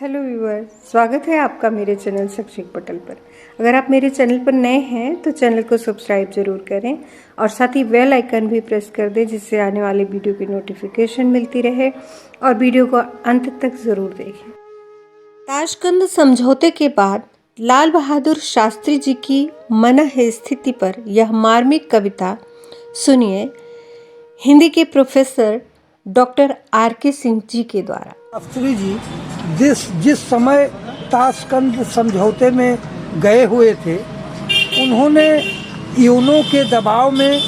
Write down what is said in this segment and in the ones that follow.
Hello viewer, स्वागत है आपका मेरे चैनल शैक्षिक पटल पर। अगर आप मेरे चैनल पर नए हैं तो चैनल को सब्सक्राइब जरूर करें और साथ ही बेल आइकन भी प्रेस कर दें, जिससे आने वाले वीडियो की नोटिफिकेशन मिलती रहे। और वीडियो को अंत तक ज़रूर देखें। ताशकंद समझौते के बाद लाल बहादुर शास्त्री जी की मनः स्थिति पर यह मार्मिक कविता सुनिए हिंदी के professor doctor R.K. Singh ji के द्वारा। शास्त्री जी जिस समय ताशकंद समझौते में गए हुए थे, उन्होंने यूनों के दबाव में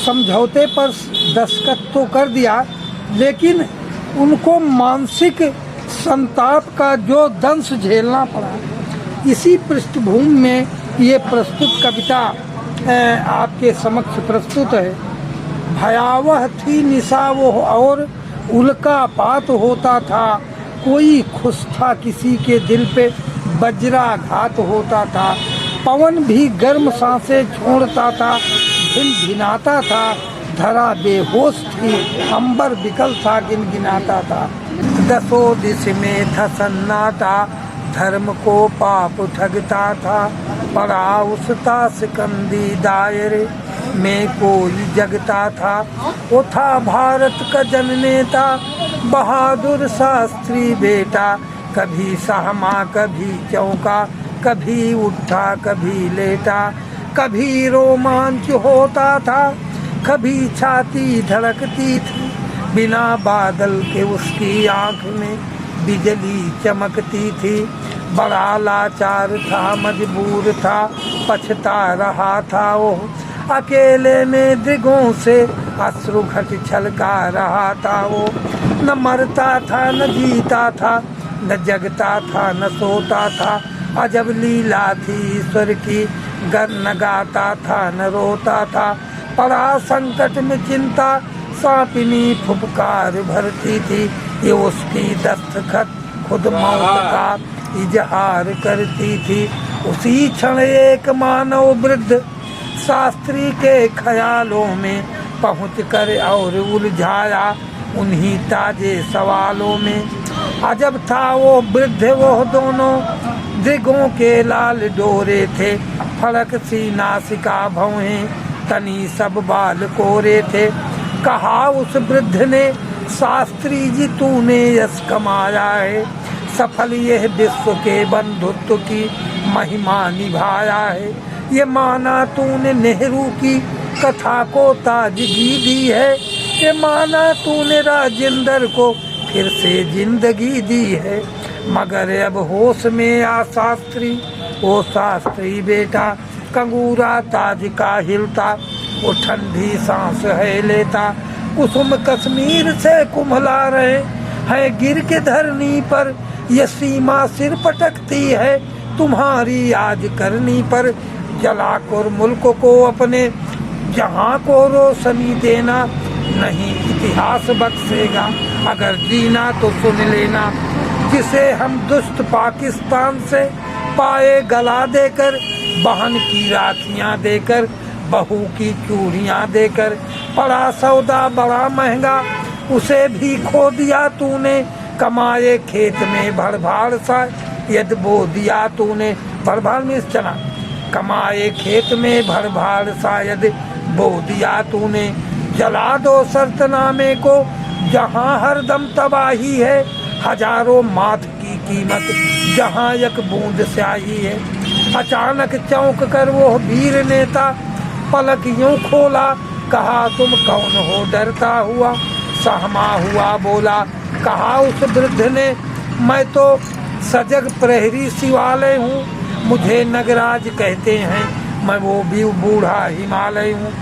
समझौते पर दस्तखत तो कर दिया, लेकिन उनको मानसिक संताप का जो दंश झेलना पड़ा। इसी पृष्ठभूमि में ये प्रस्तुत कविता आपके समक्ष प्रस्तुत है। भयावह थी निशा वो और उल्कापात होता था, कोई खुश था किसी के दिल पे वज्राघात होता था। पवन भी गर्म सांसें छोड़ता था, भिनभिनाता था, धरा बेहोश थी, अंबर बिकल था, गिनगिनाता था। दसों दिश में था सन्नाटा, धर्म को पाप ठगता था, पड़ा उस ताशकंदी दायरे में कोई जगता था। वो था भारत का जननेता, बहादुर शास्त्री बेटा, कभी सहमा कभी चौंका, कभी उठा कभी लेटा, कभी रोमांच होता था, कभी छाती धड़कती थी, बिना बादल के उसकी आंख में बिजली चमकती थी। बड़ा लाचार था, मजबूर था, पछता रहा था वो, अकेले में दिगों से अश्रु घट छलका रहा था वो। न मरता था न जीता था, न जगता था न सोता था, अजब लीला थी ईश्वर की, गर न गाता था न रोता था। पड़ा संकट में चिंता, सांपिनी फुफकार भरती थी, ये उसकी दस्तखत खुद मौत का इजहार करती थी। उसी क्षण एक मानव वृद्ध शास्त्री के ख्यालों में पहुंचकर और उलझाया उन्हीं ताजे सवालों में। अजब था वो वृद्ध, वो दोनों दिगों के लाल डोरे थे, फड़क सी नासिका भौहें, तनी सब बाल कोरे थे। कहा उस वृद्ध ने, शास्त्री जी तूने यश कमाया है, सफल यह विश्व के बंधुत्व की महिमा निभाया है। ये माना तूने नेहरू की कथा को ताजगी दी है, ये माना तूने राजेंद्र को फिर से जिंदगी दी है। मगर अब होश में आ शास्त्री, वो शास्त्री बेटा, कंगूरा ताज का हिलता, वो ठंडी सांस है लेता। कुसुम कश्मीर से कुम्हला रहे हैं, गिर के धरनी पर ये सीमा सिर पटकती है, तुम्हारी आज करनी पर जलाकर मुल्क को अपने, जहां को रोशनी देना नहीं इतिहास बख्शेगा। अगर जीना तो सुन लेना, जिसे हम दुष्ट पाकिस्तान से पाए गला देकर, बहन की राखियां देकर, बहू की चूड़ियां देकर, पड़ा सौदा बड़ा महंगा, उसे भी खो दिया तूने। कमाए खेत में भर भाड़ सा यदि बो दिया तूने, भर भाड़ में चना, कमाए खेत में भर भाड़ शायद बो दिया तूने। जला दो शर्तनामे को जहां हरदम तबाही है, हजारों माथ की कीमत जहां एक बूंद स्याही है। अचानक चौंक कर वो वीर नेता पलक यूं खोला, कहा तुम कौन हो डरता हुआ, सहमा हुआ बोला। कहा उस वृद्ध ने, मैं तो सजग प्रहरी शिवालय हूँ, मुझे नगराज कहते हैं, मैं वो भी बूढ़ा हिमालय हूँ।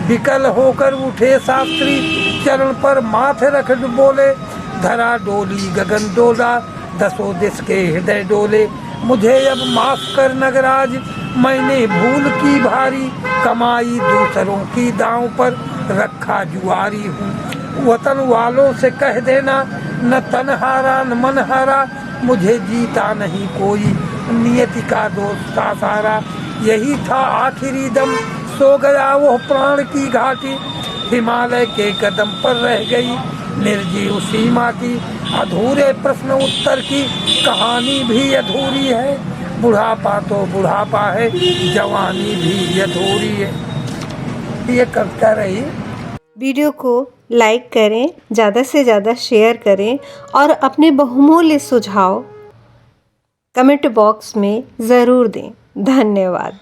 विकल होकर उठे शास्त्री, चरण पर माथे रख बोले, धरा डोली गगन डोला, दसों दिश के हृदय डोले। मुझे अब माफ कर नगराज, मैंने भूल की भारी, कमाई दूसरों की दांव पर रखा जुआरी हूँ। वतन वालों से कह देना, न तन हारा न मन हारा, मुझे जीता नहीं कोई, नियति का दोस्त था सारा। यही था आखिरी दम, सो गया वो प्राण की घाटी, हिमालय के कदम पर रह गई निर्जीव सीमा की अधूरे प्रश्न उत्तर की कहानी भी अधूरी है, बुढ़ापा तो बुढ़ापा है, जवानी भी अधूरी है। ये कविता रही। वीडियो को लाइक करें, ज़्यादा से ज़्यादा शेयर करें और अपने बहुमूल्य सुझाव कमेंट बॉक्स में ज़रूर दें। धन्यवाद।